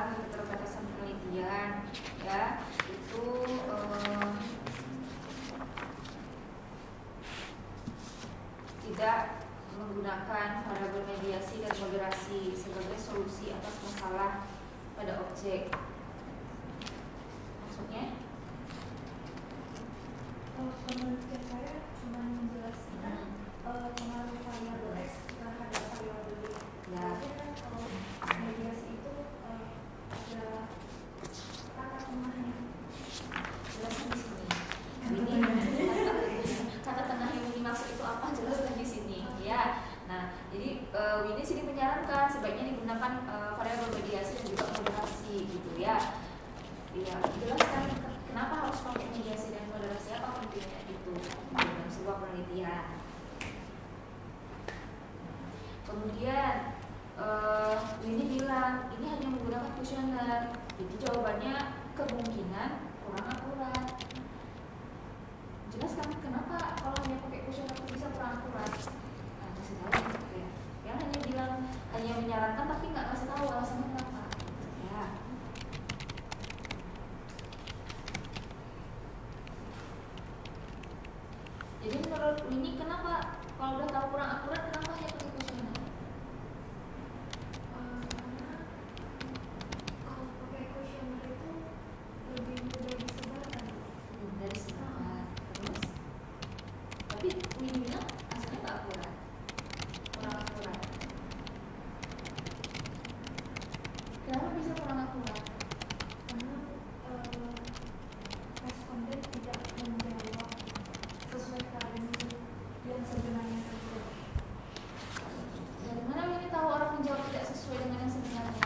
mempengaruhi keterbatasan penelitian, ya, itu tidak menggunakan variabel mediasi dan moderasi sebagai solusi atas masalah pada objek. Maksudnya? Penelitian saya cuma menjelaskan pengaruh variabel X terhadap variabel Y. Ya. Kalau mediasi itu ada kata tengahnya. Jelaskan di sini. Ini kata tengah yang dimaksud itu apa? Jelaskan di sini. Ya. Nah, jadi Winnie sini menyarankan sebaiknya digunakan variabel mediasi dan juga moderasi, gitu ya. Iya, jelaskan kenapa harus pakai mediasi dan moderasi, apa pentingnya itu dalam sebuah penelitian. Kemudian Winnie bilang ini hanya menggunakan kuesioner, jadi jawabannya kemungkinan kurang akurat. Jelaskan kenapa kalau hanya pakai kuesioner itu bisa kurang akurat. Nah, kasih tahu ya. Yang hanya bilang hanya menyarankan tapi nggak kasih tahu alasannya kenapa. Ya. Jadi menurut Winnie kenapa kalau udah tahu kurang akurat kenapa hanya pakai kuesioner? Karena kalau pakai kuesioner itu lebih mudah disebarkan. Mudah disebar. Terus? Tapi Winnie bilang hasilnya nggak akurat, kurang akurat. Kenapa bisa kurang akurat? Karena responden tidak menjawab sesuai keadaan yang sebenarnya terjadi. Dari mana Winnie tahu orang menjawab tidak sesuai dengan yang sebenarnya?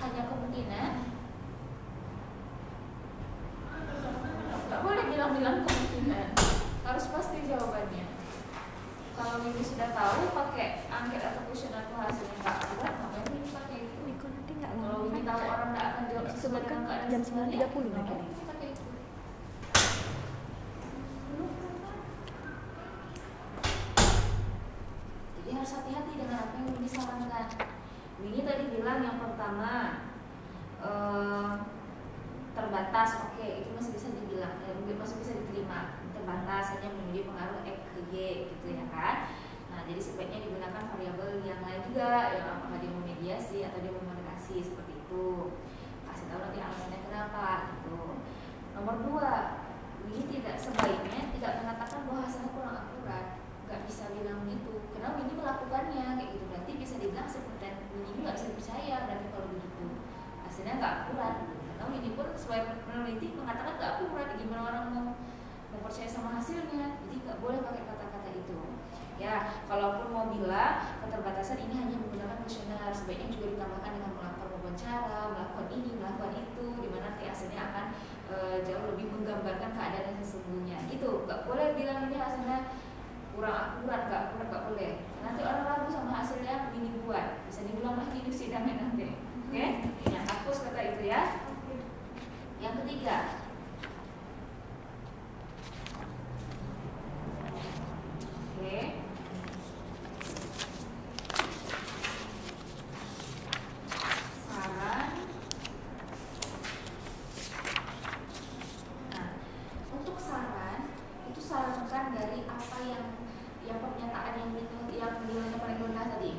Hanya kemungkinan. Nggak boleh bilang-bilang kemungkinan, harus pasti jawabannya. Kalau Winnie sudah tahu pakai angket atau kuesioner itu hasilnya nggak akurat, ngapain Winnie pakai itu? Niko nanti nggak Kalau lama Winnie kan? tahu orang nggak akan jawab sesuai Sebutkan dengan keadaan jam sebenarnya, 9.30 ngapain lagi. Winnie pakai itu? Jadi harus hati-hati dengan apa yang Winnie sarankan. Winnie tadi bilang yang pertama terbatas, oke, itu masih bisa dibilang, masih bisa diterima. Terbatas hanya menjadi pengaruh X ke Y, gitu ya kan. Nah, jadi sebaiknya digunakan variabel yang lain juga, yang apakah dia mau mediasi atau dia mau moderasi, seperti itu. Kasih tahu nanti alasannya kenapa, gitu. Nomor 2, ini sebaiknya tidak mengatakan bahwa hasilnya kurang akurat. Nggak bisa bilang gitu, karena Winnie melakukannya kayak gitu, berarti bisa dibilang seperti Winnie nggak bisa dipercaya. Berarti kalau begitu hasilnya nggak akurat, karena Winnie pun sesuai peneliti mengatakan nggak akurat, gimana orang mau percaya sama hasilnya? Jadi nggak boleh pakai kata-kata itu. Ya, kalaupun mau bilang keterbatasan ini hanya menggunakan kuesioner, sebaiknya juga ditambahkan dengan melakukan wawancara, melakukan ini, melakukan itu, di mana nanti hasilnya akan jauh lebih menggambarkan keadaan yang sesungguhnya. Gitu, nggak boleh bilang ini hasilnya kurang akurat, nggak boleh. Nanti orang ragu sama hasilnya ini buat, bisa diulang lagi di sidangnya nanti. Oke? Yang hapus kata itu ya. Yang ketiga, oke. Saran. Nah, untuk saran itu sarankan dari apa yang pernyataan yang nilainya paling rendah tadi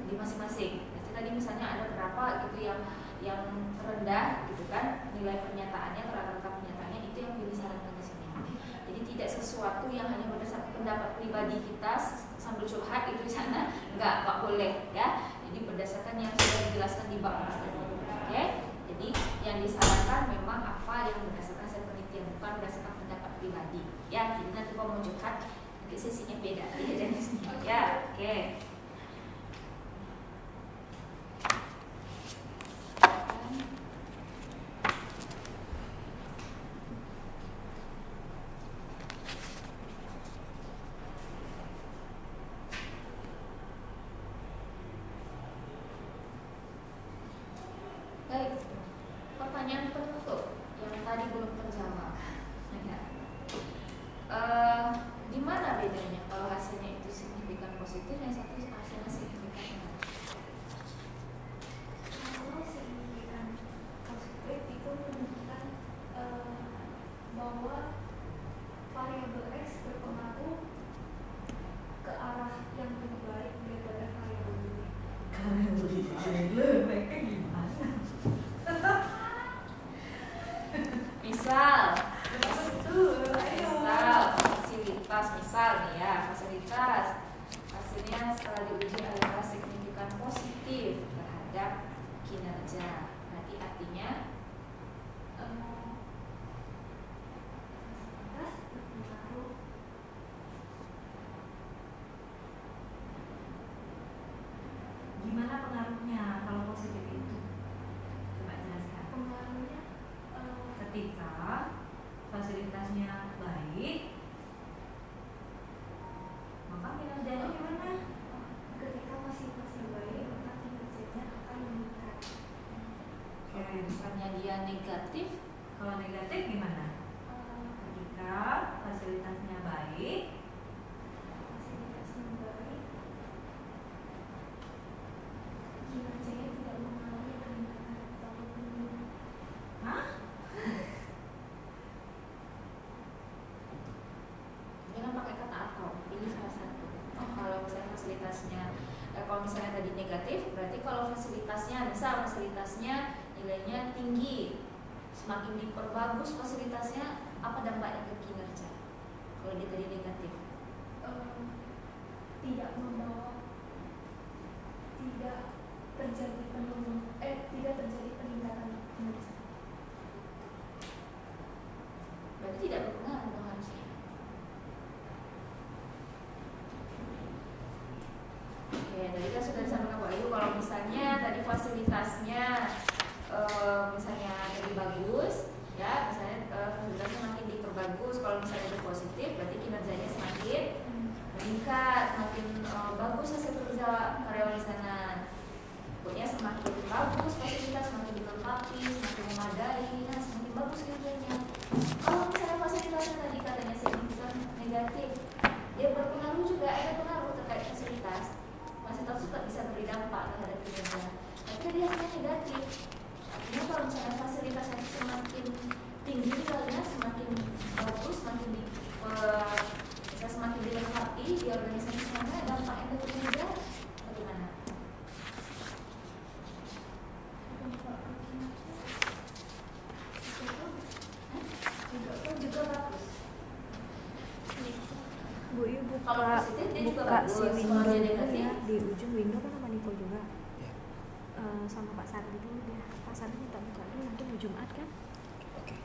di masing-masing. Jadi tadi misalnya ada berapa gitu yang rendah gitu kan, nilai pernyataannya atau rata-rata pernyataannya itu yang disarankan di sini. Jadi tidak sesuatu yang hanya berdasarkan pendapat pribadi kita sambil curhat itu di sana, nggak boleh ya. Jadi berdasarkan yang sudah dijelaskan di bab tadi. Oke? Jadi yang disarankan memang apa yang berdasarkan hasil penelitian, bukan berdasarkan pendapat pribadi. Ya, jadi nanti kalau mau curhat nanti sesinya beda ya, ya, oke. fasilitasnya baik, maka kinerjanya gimana? Ketika fasilitasnya baik, maka kinerjanya akan meningkat. Kalau misalnya dia negatif, Kalau negatif gimana? Ketika fasilitasnya baik, kinerjanya tidak mengalami peningkatan ataupun penurunan. hah? ini kan pakai kata atau, pilih salah satu. Kalau misalnya fasilitasnya, kalau misalnya tadi negatif, berarti kalau fasilitasnya, misal fasilitasnya nilainya tinggi, semakin diperbagus fasilitasnya, apa dampaknya ke kinerja? Kalau dia tadi negatif, Tidak membawa, tidak terjadi penurunan, tidak terjadi peningkatan kinerja. berarti tidak berpengaruh dong harusnya. Oke, tadi kan sudah disampaikan Pak Ayu, kalau misalnya tadi fasilitasnya misalnya lebih bagus, ya, misalnya fasilitasnya makin diperbagus. Kalau misalnya itu positif, berarti kinerjanya semakin meningkat, semakin bagus hasil kerja karyawan di sana. Pokoknya semakin bagus fasilitas, semakin dilengkapi, semakin memadai, nah semakin bagus kinerjanya. Kalau misalnya fasilitasnya tadi katanya signifikan negatif, dia berpengaruh juga, ada pengaruh terkait fasilitas. Fasilitas juga bisa beri dampak terhadap kinerja. Tapi dia hasilnya negatif. Artinya kalau misalnya fasilitasnya semakin tinggi nilainya, semakin bagus, semakin dilengkapi di organisasi sana, dampaknya ke kinerja bagaimana? Juga bagus. Bu, Yu Kalau buka positif dia juga buka bagus, si kalau window dia dulu negatif, ya, di ujung window kan sama Niko juga. Ya. Sama Pak Sardi dulu ya. Pak Sardi minta buka dulu, nanti mau Jumat kan? Oke.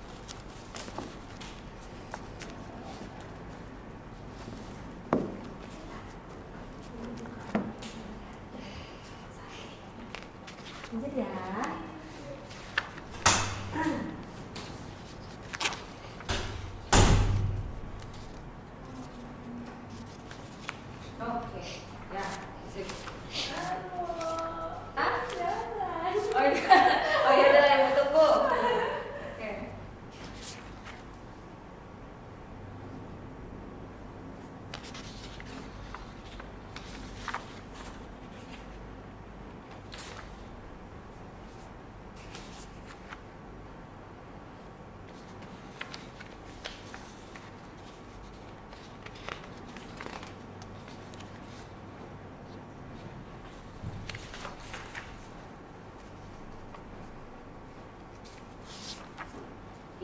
Lanjut ya. oke, ya, sip. Ah? Jangan. Oh iya, udah yang tunggu. Oke.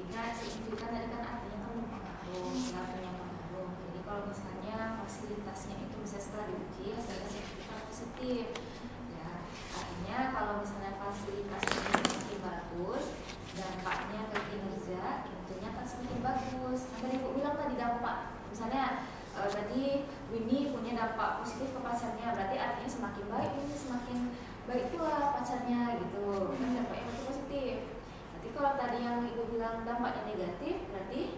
Ingat, signifikan tadi kan artinya kan berpengaruh, nggak punya pengaruh. Jadi kalau misalnya fasilitasnya itu bisa setelah diuji hasilnya signifikan positif, ya artinya kalau misalnya fasilitasnya itu semakin bagus, dampaknya ke kinerja tentunya akan semakin bagus. Nah, tadi Ibu bilang tadi dampak, misalnya tadi Winnie punya dampak positif ke pacarnya, berarti artinya semakin baik ini semakin baik pula pacarnya gitu, kan dampaknya itu positif. Berarti kalau tadi yang Ibu bilang dampaknya negatif, berarti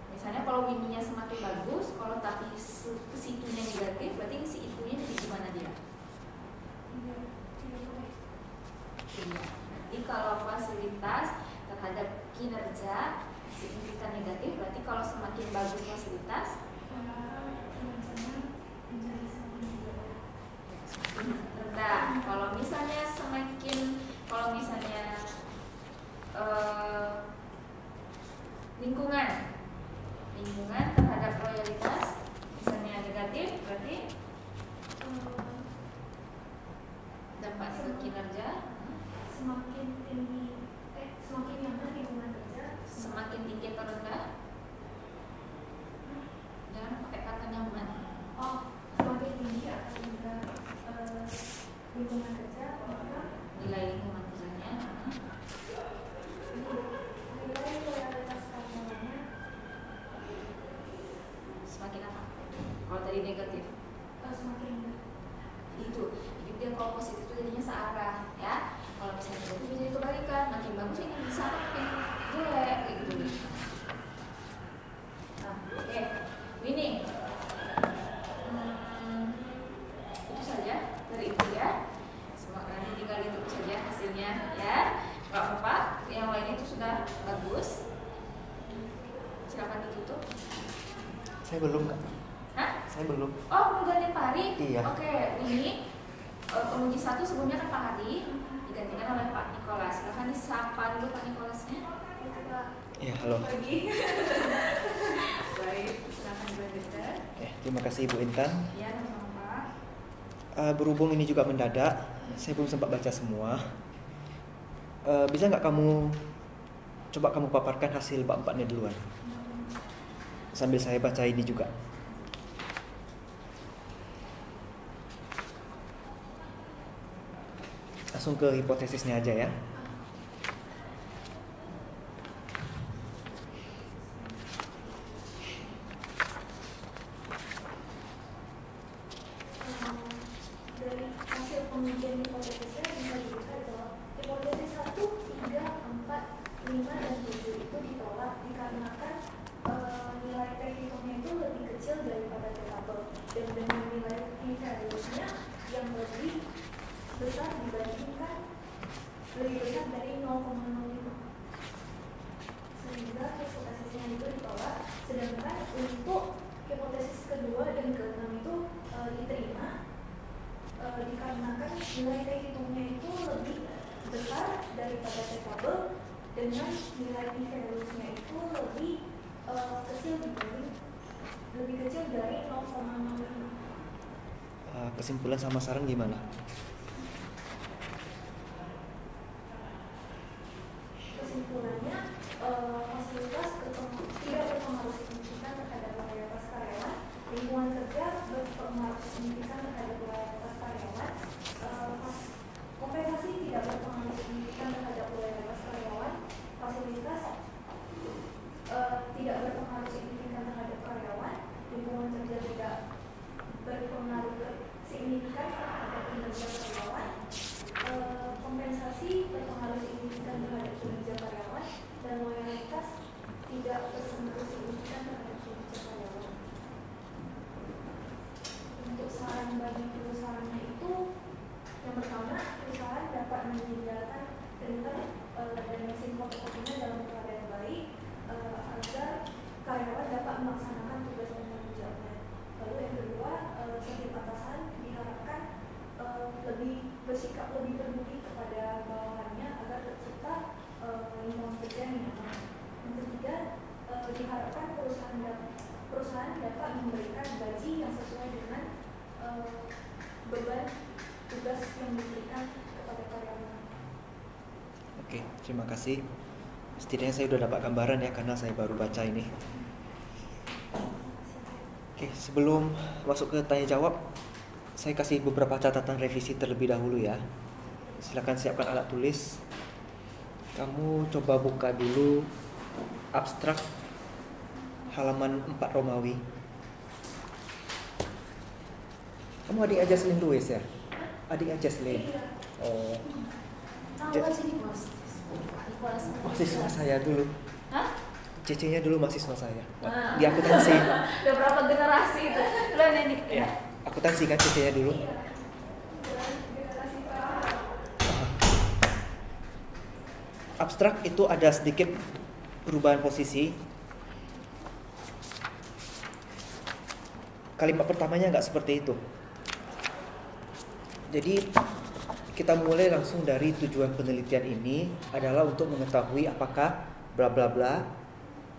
misalnya kalau Winnie-nya semakin bagus, kalau tapi ke situnya negatif, berarti si itunya jadi gimana dia? Iya. Jadi kalau fasilitas terhadap kinerja signifikan negatif, berarti kalau semakin bagus fasilitas, rendah. Kalau misalnya lingkungan terhadap loyalitas misalnya negatif, berarti dampaknya ke kinerja Semakin nyaman lingkungan kerja, semakin tinggi atau rendah. Jangan pakai kata nyaman. semakin tinggi atau rendah lingkungan kerja, maka Nilai lingkungan kerjanya nilai loyalitas karyawannya semakin apa? Kalau tadi negatif semakin rendah. itu, jadi dia kalau positif itu jadinya searah, ya. Kalau misalnya negatif jadi kebalikan, makin bagus ini bisa makin jelek, kayak Saya belum Kak. Hah? Saya belum. Oh, mengganti Pak Hari? Iya. Oke, ini penguji 1 sebelumnya kan Pak Hari digantikan oleh Pak Nikolas. Silahkan disapa dulu Pak Nikolasnya. Ya, halo. Pagi. Baik, silahkan dilanjutkan. Terima kasih Ibu Intan. Ya, sama-sama Pak. Berhubung ini juga mendadak, saya belum sempat baca semua. Bisa nggak coba kamu paparkan hasil bab 4-nya duluan, sambil saya baca ini juga. Langsung ke hipotesisnya aja ya. Dari hasil pengujian hipotesisnya bisa dilihat bahwa hipotesis 1, 3, 4, 5, dan 7 itu ditolak dikarenakan nilai T hitungnya itu lebih kecil daripada T tabel, dan dengan nilai p-value-nya yang lebih besar dibandingkan lebih besar dari 0,05, sehingga hipotesisnya itu ditolak. Sedangkan untuk hipotesis kedua dan keenam itu diterima dikarenakan nilai T hitungnya itu lebih besar daripada T tabel dengan nilai p-value-nya itu lebih kecil dari 0,05. Kesimpulan sama saran gimana? Kesimpulannya, fasilitas tidak berpengaruh signifikan terhadap loyalitas karyawan, lingkungan kerja berpengaruh signifikan terhadap loyalitas karyawan, kompensasi tidak berpengaruh signifikan terhadap loyalitas karyawan, fasilitas tidak berpengaruh signifikan terhadap karyawan, lingkungan kerja tidak berpengaruh signifikan terhadap kinerja karyawan, kompensasi berpengaruh signifikan terhadap kinerja karyawan, dan loyalitas tidak berpengaruh signifikan terhadap kinerja karyawan. Untuk saran bagi perusahaannya itu, yang pertama, perusahaan dapat menyediakan printer dan mesin fotokopinya dalam keadaan baik agar karyawan dapat melaksanakan tugas dan tanggung jawabnya. Lalu yang kedua, setiap atasan diharapkan bersikap lebih peduli kepada bawahannya agar tercipta lingkungan kerja yang nyaman. Yang ketiga, diharapkan perusahaan dapat memberikan gaji yang sesuai dengan beban tugas yang diberikan kepada karyawan. Oke, terima kasih. Setidaknya saya sudah dapat gambaran ya, karena saya baru baca ini. Oke, sebelum masuk ke tanya jawab, saya kasih beberapa catatan revisi terlebih dahulu ya. Silakan siapkan alat tulis. Kamu coba buka dulu abstrak halaman 4 Romawi. Kamu adik aja Selin Lewis ya? Adik aja Selin. Oh, Tahu aja nih bos. Nikolas. mahasiswa saya dulu. Hah? CC-nya dulu mahasiswa saya. Ah. Di akuntansi. Udah berapa generasi itu? Lo nih. Ya, akuntansi kan CC-nya dulu. Abstrak itu ada sedikit perubahan posisi. Kalimat pertamanya nggak seperti itu. Jadi kita mulai langsung dari tujuan penelitian ini adalah untuk mengetahui apakah bla bla bla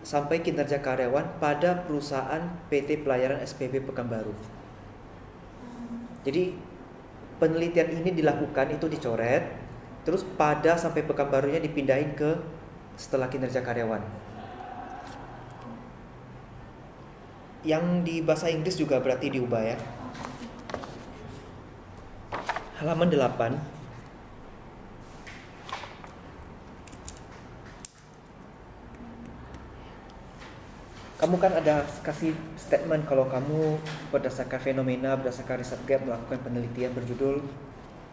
sampai kinerja karyawan pada perusahaan PT Pelayaran SPB Pekanbaru. Jadi penelitian ini dilakukan, itu dicoret, terus pada sampai Pekanbarunya dipindahin ke setelah kinerja karyawan. Yang di bahasa Inggris juga berarti diubah ya. Halaman 8. Kamu kan ada kasih statement kalau kamu berdasarkan fenomena, berdasarkan riset gap melakukan penelitian berjudul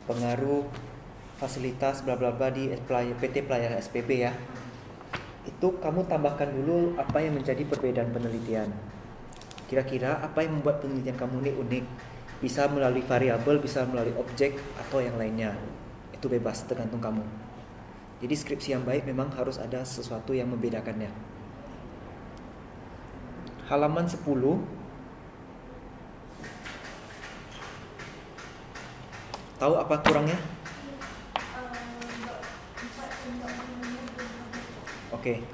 pengaruh fasilitas bla bla bla di PT Pelayaran SPB ya. Itu kamu tambahkan dulu apa yang menjadi perbedaan penelitian. Kira-kira apa yang membuat penelitian kamu ini unik? Bisa melalui variabel, bisa melalui objek atau yang lainnya. Itu bebas, tergantung kamu. Jadi skripsi yang baik memang harus ada sesuatu yang membedakannya. halaman 10. Tahu apa kurangnya? Oke.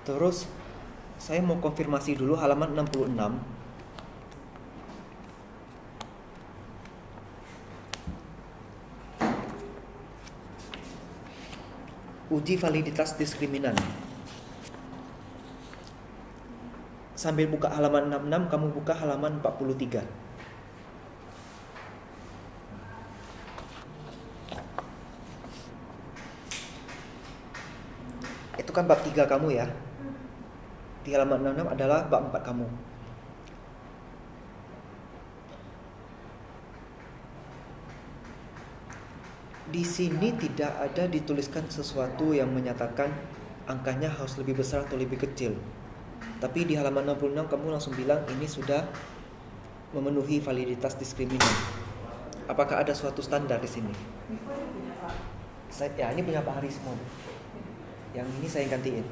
Terus saya mau konfirmasi dulu halaman 66. Uji validitas diskriminan. Sambil buka halaman 66, kamu buka halaman 43. Itu kan bab 3 kamu ya. Di halaman 66 adalah bab 4 kamu. Di sini tidak ada dituliskan sesuatu yang menyatakan angkanya harus lebih besar atau lebih kecil. Tapi di halaman 66 kamu langsung bilang ini sudah memenuhi validitas diskriminan. Apakah ada suatu standar di sini? Ya, ini punya Pak Haris semua. Yang ini saya gantiin.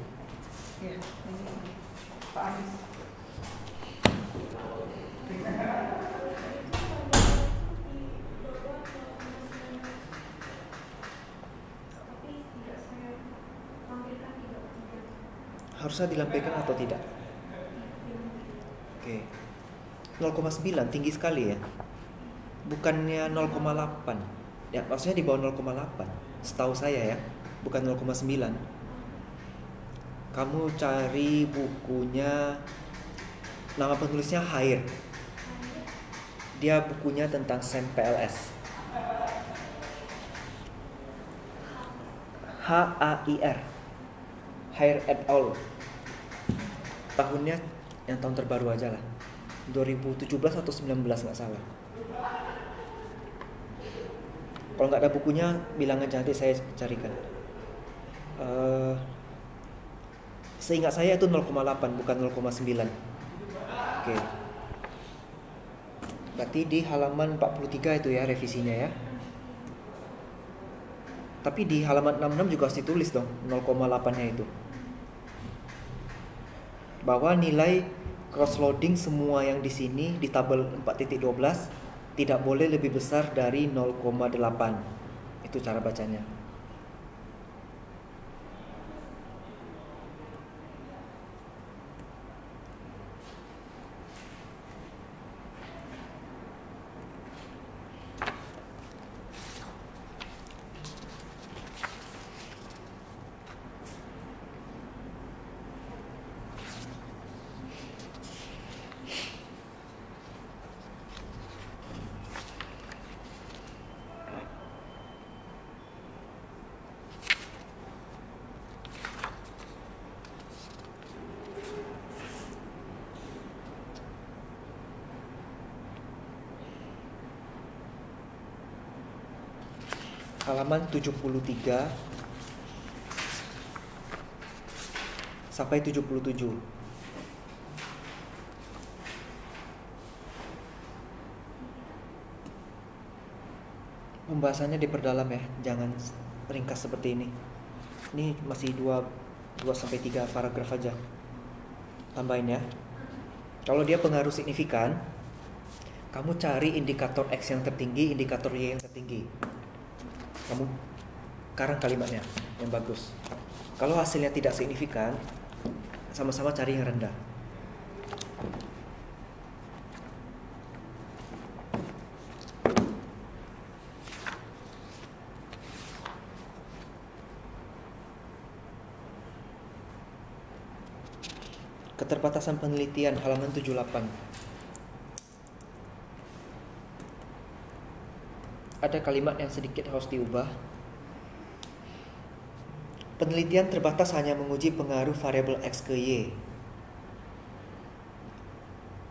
Ya, ini Pak Aris. Harusnya dilampaikan atau tidak? Oke. 0,9 tinggi sekali ya. Bukannya 0,8. Ya, maksudnya di bawah 0,8. Setahu saya ya, bukan 0,9. Kamu cari bukunya, nama penulisnya Hair. Dia bukunya tentang SEM PLS. HAIR. Hair et al. Tahunnya yang tahun terbaru aja lah, 2017 atau 19 nggak salah. Kalau nggak ada bukunya bilang aja, nanti saya carikan. Seingat saya itu 0,8 bukan 0,9. Oke. Berarti di halaman 43 itu ya revisinya ya. Tapi di halaman 66 juga harus ditulis dong 0,8-nya itu. Bahwa nilai cross loading semua yang di sini di tabel 4.12 tidak boleh lebih besar dari 0,8. Itu cara bacanya. Halaman 73 sampai 77. Pembahasannya diperdalam ya, jangan ringkas seperti ini. Ini masih 2 sampai 3 paragraf aja. Tambahin ya. Kalau dia pengaruh signifikan, kamu cari indikator X yang tertinggi, indikator Y yang tertinggi. Kamu karang kalimatnya yang bagus. Kalau hasilnya tidak signifikan, sama-sama cari yang rendah. Keterbatasan penelitian halaman 78. Ada kalimat yang sedikit harus diubah. Penelitian terbatas hanya menguji pengaruh variabel X ke Y.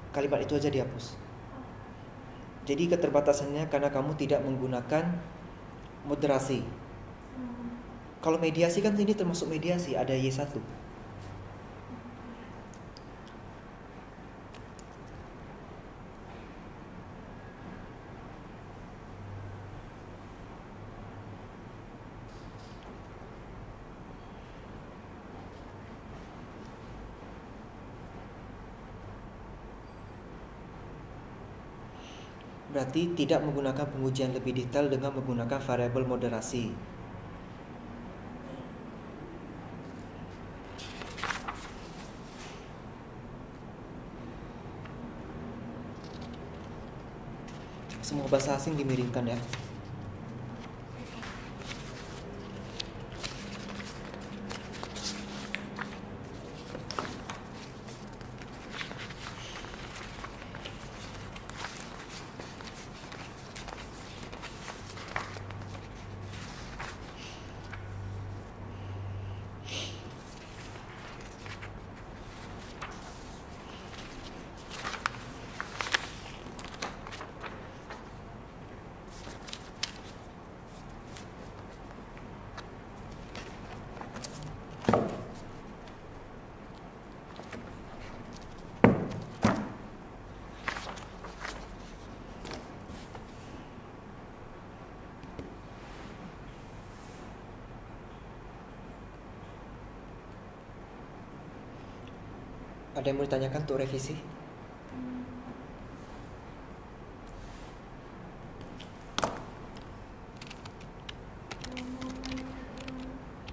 Kalimat itu aja dihapus. Jadi keterbatasannya karena kamu tidak menggunakan moderasi. Kalau mediasi kan ini termasuk mediasi, ada Y1. Berarti tidak menggunakan pengujian lebih detail dengan menggunakan variabel moderasi. Semua bahasa asing dimiringkan ya. Ada yang mau ditanyakan untuk revisi?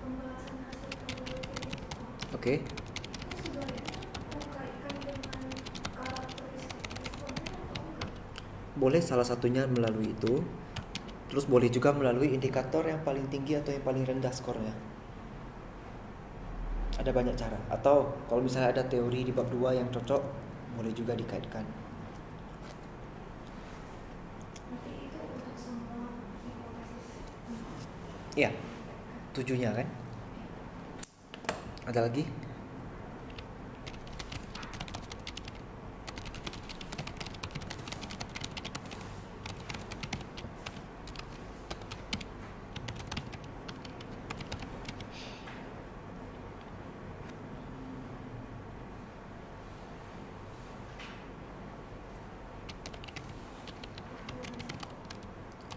Pembahasan hasil penelitian itu Oke. sebenarnya mengkaitkan dengan karakteristik responnya atau enggak? Boleh salah satunya melalui itu. Terus boleh juga melalui indikator yang paling tinggi atau yang paling rendah skornya. Ada banyak cara. Atau kalau misalnya ada teori di bab 2 yang cocok, boleh juga dikaitkan. Nanti itu untuk semua hipotesis. Iya, tujuhnya kan. Ada lagi?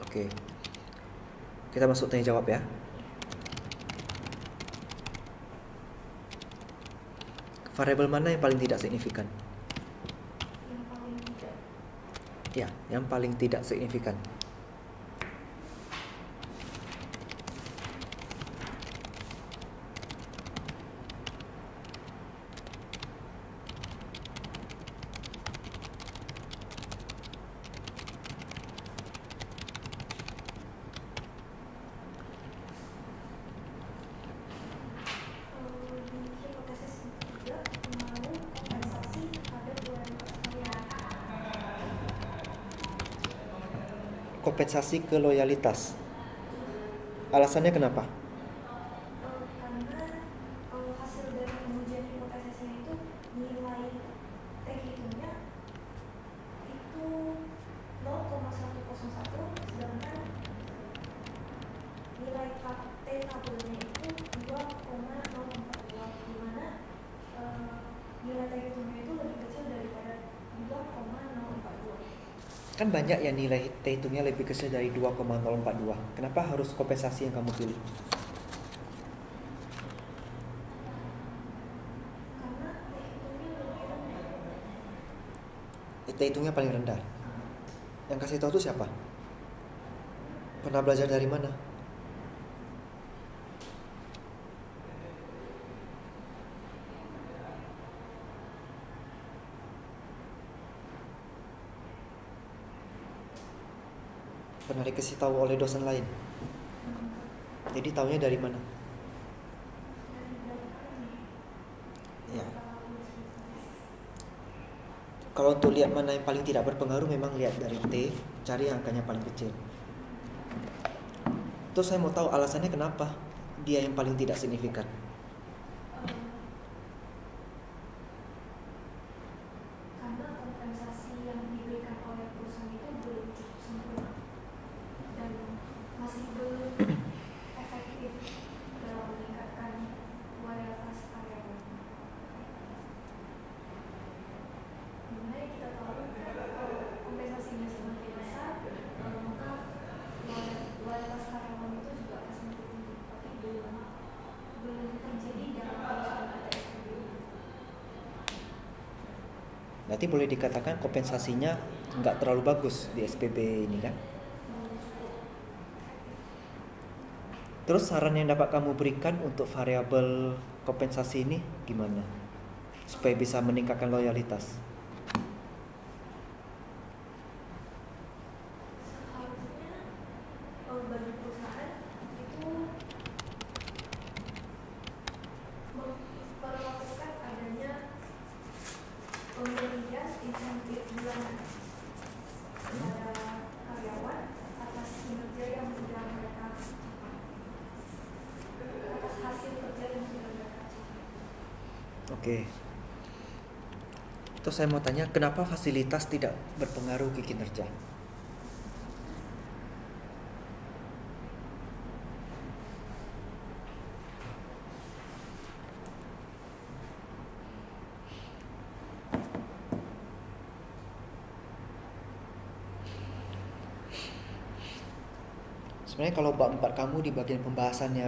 Oke. Kita masuk tanya jawab ya. Variabel mana yang paling tidak signifikan? Yang paling tidak Ya, yang paling tidak signifikan. di hipotesis ketiga mau kompensasi terhadap loyalitas karyawan. Kompensasi ke loyalitas. Alasannya kenapa? Karena hasil dari pengujian hipotesisnya itu nilai T hitungnya itu 0,101, sedangkan nilai T tabelnya itu 2,042, di mana nilai T hitungnya itu lebih kecil daripada 2,042. Kan banyak yang nilai T hitungnya lebih kecil dari 2,042. Kenapa harus kompensasi yang kamu pilih? Karena T hitungnya lebih rendah. T hitungnya paling rendah. Yang kasih tahu itu siapa? Pernah belajar dari mana? Pernah dikasih tahu oleh dosen lain. Jadi tahunya dari mana? Ya. Kalau untuk lihat mana yang paling tidak berpengaruh, memang lihat dari T, cari angkanya paling kecil. Terus saya mau tahu alasannya kenapa dia yang paling tidak signifikan. Karena kompensasi yang diberikan oleh perusahaan itu belum cukup sempurna dan masih belum efektif dalam meningkatkan loyalitas karyawan. Dimana kita tahu kalau kompensasinya semakin besar, maka loyalitas karyawan itu juga akan semakin tinggi. Tapi belum terjadi dalam perusahaan ATS sendiri. Berarti boleh dikatakan kompensasinya nggak terlalu bagus di SPB ini kan. Terus saran yang dapat kamu berikan untuk variabel kompensasi ini gimana? Supaya bisa meningkatkan loyalitas. Seharusnya bagi perusahaan itu memperlakukan adanya pemberian insentif bulanan kepada karyawan atas kinerja yang sudah mereka atas hasil kerja yang sudah mereka capai. Oke. Itu saya mau tanya, kenapa fasilitas tidak berpengaruh ke kinerja? Sebenarnya kalau bab 4 kamu di bagian pembahasannya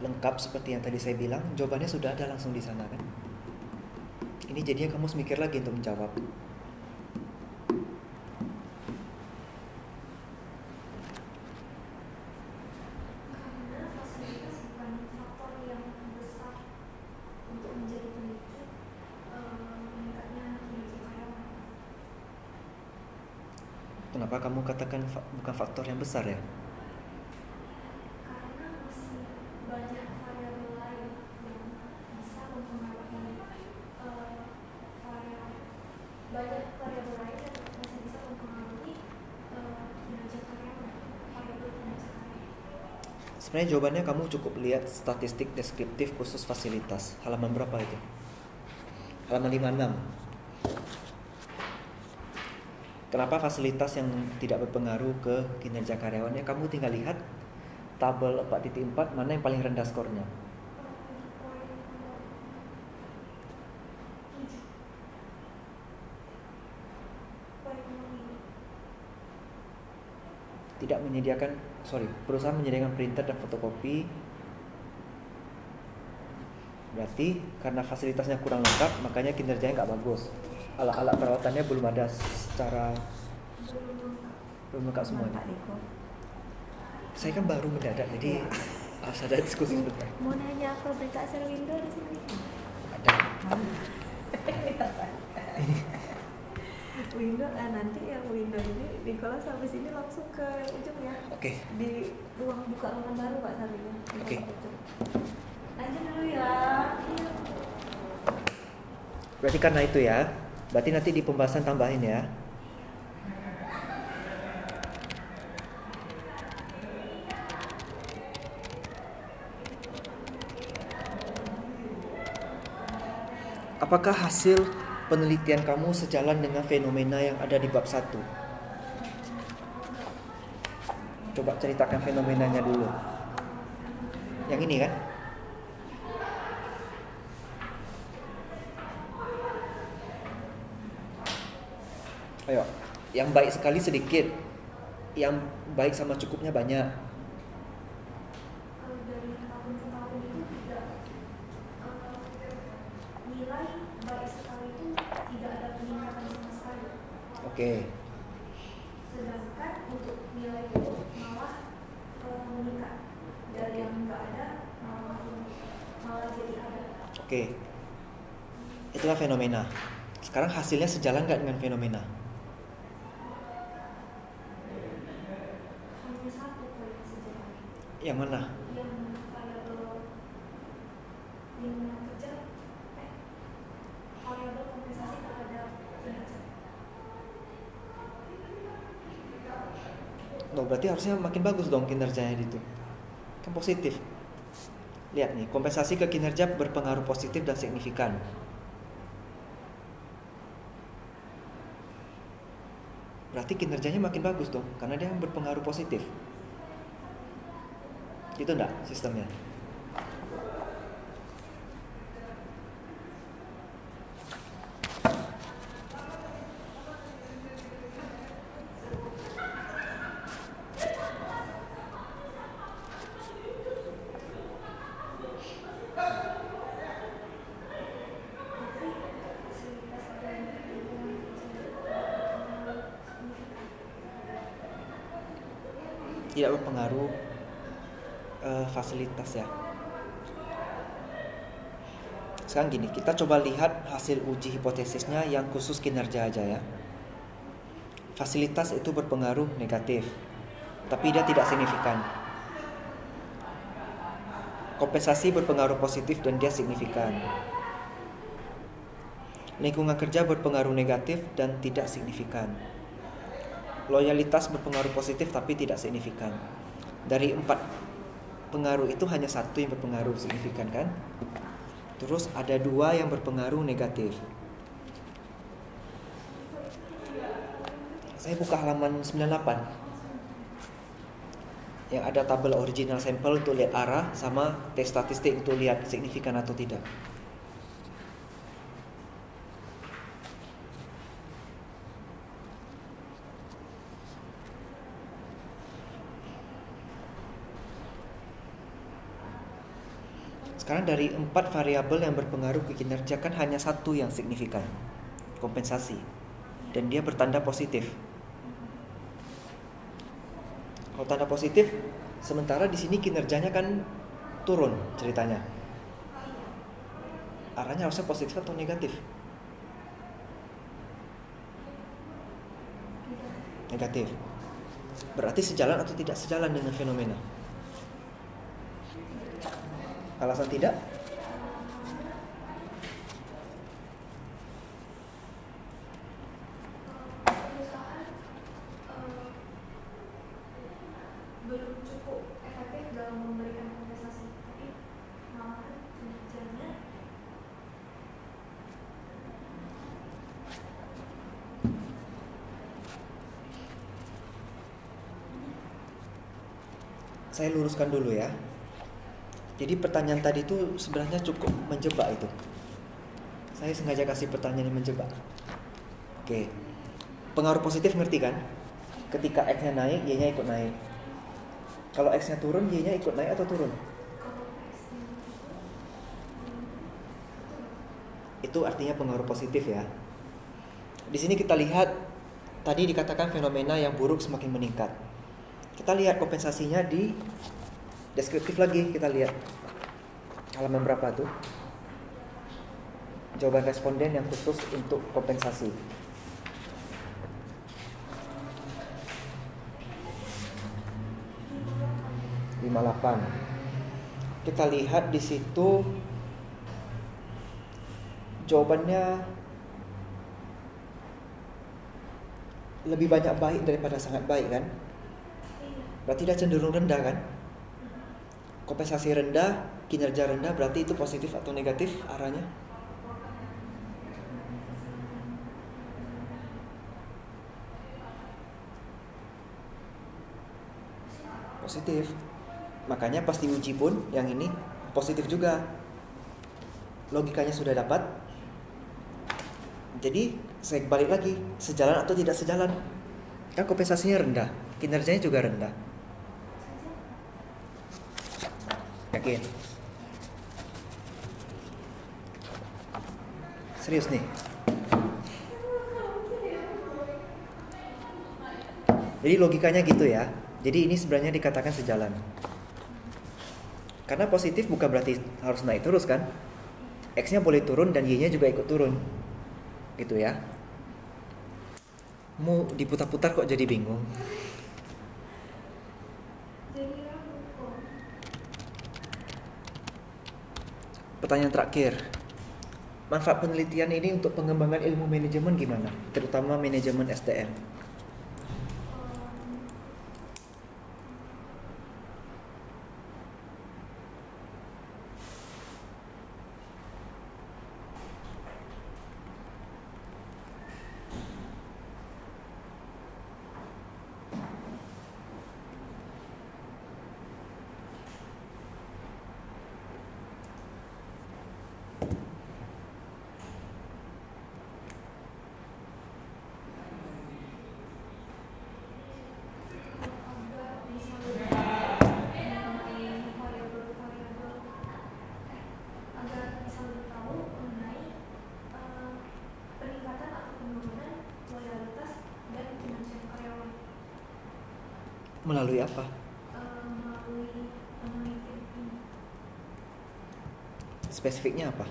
lengkap seperti yang tadi saya bilang, jawabannya sudah ada langsung di sana kan? Ini jadinya kamu harus mikir lagi untuk menjawab. Karena fasilitas bukan faktor yang besar untuk menjadi pemicu meningkatnya kinerja karyawan. Kenapa kamu katakan bukan faktor yang besar ya? Karena masih banyak variabel lain yang bisa mempengaruhi banyak variabel lain yang masih bisa mempengaruhi kinerja karyawan, variabel kinerja karyawan. Sebenarnya jawabannya kamu cukup lihat statistik deskriptif khusus fasilitas. Halaman berapa itu? Halaman 56. Kenapa fasilitas yang tidak berpengaruh ke kinerja karyawannya? Kamu tinggal lihat tabel 4.4 mana yang paling rendah skornya. Tidak menyediakan, perusahaan menyediakan printer dan fotokopi. Berarti karena fasilitasnya kurang lengkap, makanya kinerjanya nggak bagus. Alat-alat perawatannya belum ada secara belum lengkap semuanya. Pak Riko. Saya kan baru mendadak, jadi harus ada diskusi sebentar. Mau nanya apa berita hasil window di sini? Ada. Window nanti yang window ini di kelas sampai sini langsung ke yang ujung ya. Oke. Di ruang buka ruangan baru Pak Sarina. Oke. Lanjut dulu ya. Berarti karena itu ya. Berarti nanti di pembahasan tambahin ya. Apakah hasil penelitian kamu sejalan dengan fenomena yang ada di bab 1? Coba ceritakan fenomenanya dulu. Yang ini kan? Ayo, yang baik sekali sedikit, yang baik sama cukupnya banyak. Kalau dari tahun ke tahun itu tidak nilai baik sekali itu tidak ada peningkatan sama sekali. Oke. Sedangkan untuk nilai itu malah meningkat dari yang nggak ada malah jadi ada. Oke. Itulah fenomena. Sekarang hasilnya sejalan nggak dengan fenomena? Hanya satu poin sejalan. Yang mana? Yang variabel lingkungan kerja, variabel kompensasi terhadap kinerja. Loh, berarti harusnya makin bagus dong kinerjanya itu. Kan positif. Lihat nih, kompensasi ke kinerja berpengaruh positif dan signifikan. Berarti kinerjanya makin bagus dong, karena dia berpengaruh positif. Itu enggak sistemnya? Fasilitas dan lingkungan kerja tidak berpengaruh tidak berpengaruh fasilitas ya. Sekarang gini, kita coba lihat hasil uji hipotesisnya yang khusus kinerja aja ya. Fasilitas itu berpengaruh negatif, tapi dia tidak signifikan. Kompensasi berpengaruh positif dan dia signifikan. Lingkungan kerja berpengaruh negatif dan tidak signifikan. Loyalitas berpengaruh positif tapi tidak signifikan. Dari 4 pengaruh itu hanya 1 yang berpengaruh signifikan kan? Terus ada 2 yang berpengaruh negatif. Saya buka halaman 98 yang ada tabel original sampel untuk lihat arah sama tes statistik untuk lihat signifikan atau tidak. Sekarang dari 4 variabel yang berpengaruh ke kinerja kan hanya 1 yang signifikan, kompensasi, dan dia bertanda positif. Kalau tanda positif, sementara di sini kinerjanya kan turun ceritanya. Arahnya harusnya positif atau negatif? Negatif. Berarti sejalan atau tidak sejalan dengan fenomena? Alasan tidak? Belum cukup efektif dalam memberikan kompensasi, tapi malahan kinerjanya Saya luruskan dulu ya. Jadi pertanyaan tadi itu sebenarnya cukup menjebak itu. Saya sengaja kasih pertanyaan yang menjebak. Oke. Pengaruh positif ngerti kan? Ketika X-nya naik, Y-nya ikut naik. Kalau X-nya turun, Y-nya ikut naik atau turun? Itu artinya pengaruh positif ya. Di sini kita lihat tadi dikatakan fenomena yang buruk semakin meningkat. Kita lihat kompensasinya di deskriptif lagi, kita lihat halaman berapa tuh? Jawaban responden yang khusus untuk kompensasi. Kita lihat di situ jawabannya lebih banyak baik daripada sangat baik kan? Berarti dia cenderung rendah kan? Kompensasi rendah, kinerja rendah, berarti itu positif atau negatif arahnya? Positif. Makanya pas diuji pun yang ini positif juga. Logikanya sudah dapat. Jadi saya balik lagi, sejalan atau tidak sejalan? Kan kompensasinya rendah, kinerjanya juga rendah. Yakin? Serius nih? Jadi logikanya gitu ya. Jadi ini sebenarnya dikatakan sejalan. Karena positif bukan berarti harus naik terus kan? X-nya boleh turun dan Y-nya juga ikut turun. Gitu ya. Mau diputar-putar kok jadi bingung. Pertanyaan terakhir. Manfaat penelitian ini untuk pengembangan ilmu manajemen gimana? Terutama manajemen SDM. Melalui apa? Spesifiknya apa?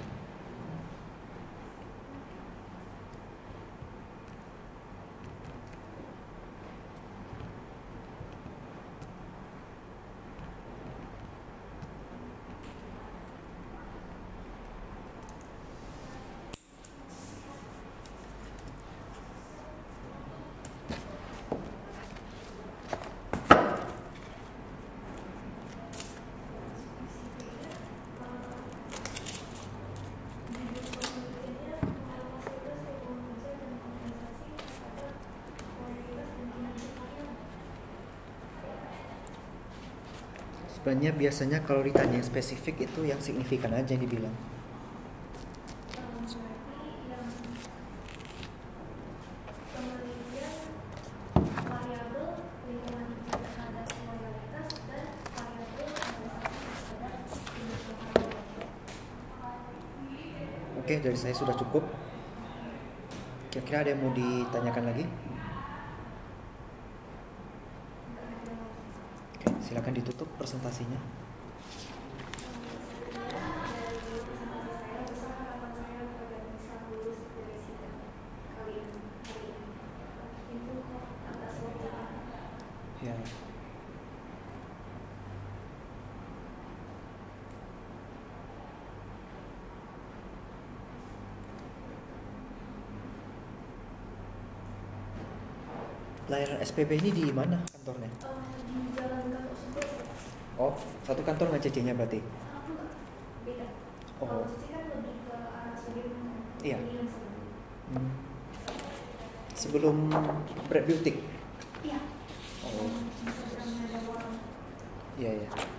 Sebenarnya biasanya kalau ditanya yang spesifik itu yang signifikan aja yang dibilang. Oke, dari saya sudah cukup. Kira-kira ada yang mau ditanyakan lagi? Oke, silakan ditutup presentasinya. Ya. Layanan SPB ini di mana kantornya? Di Jalan Gatot Subroto. Oh, satu kantor nggak CC-nya berarti? Aku nggak, beda. Oh. Kalau Cici kan lebih ke arah Sudirman. Iya. Ini yang sebelum. Hmm. Sebelum Bread Beauty? Iya. Oh, Instagramnya ada warung. iya ya.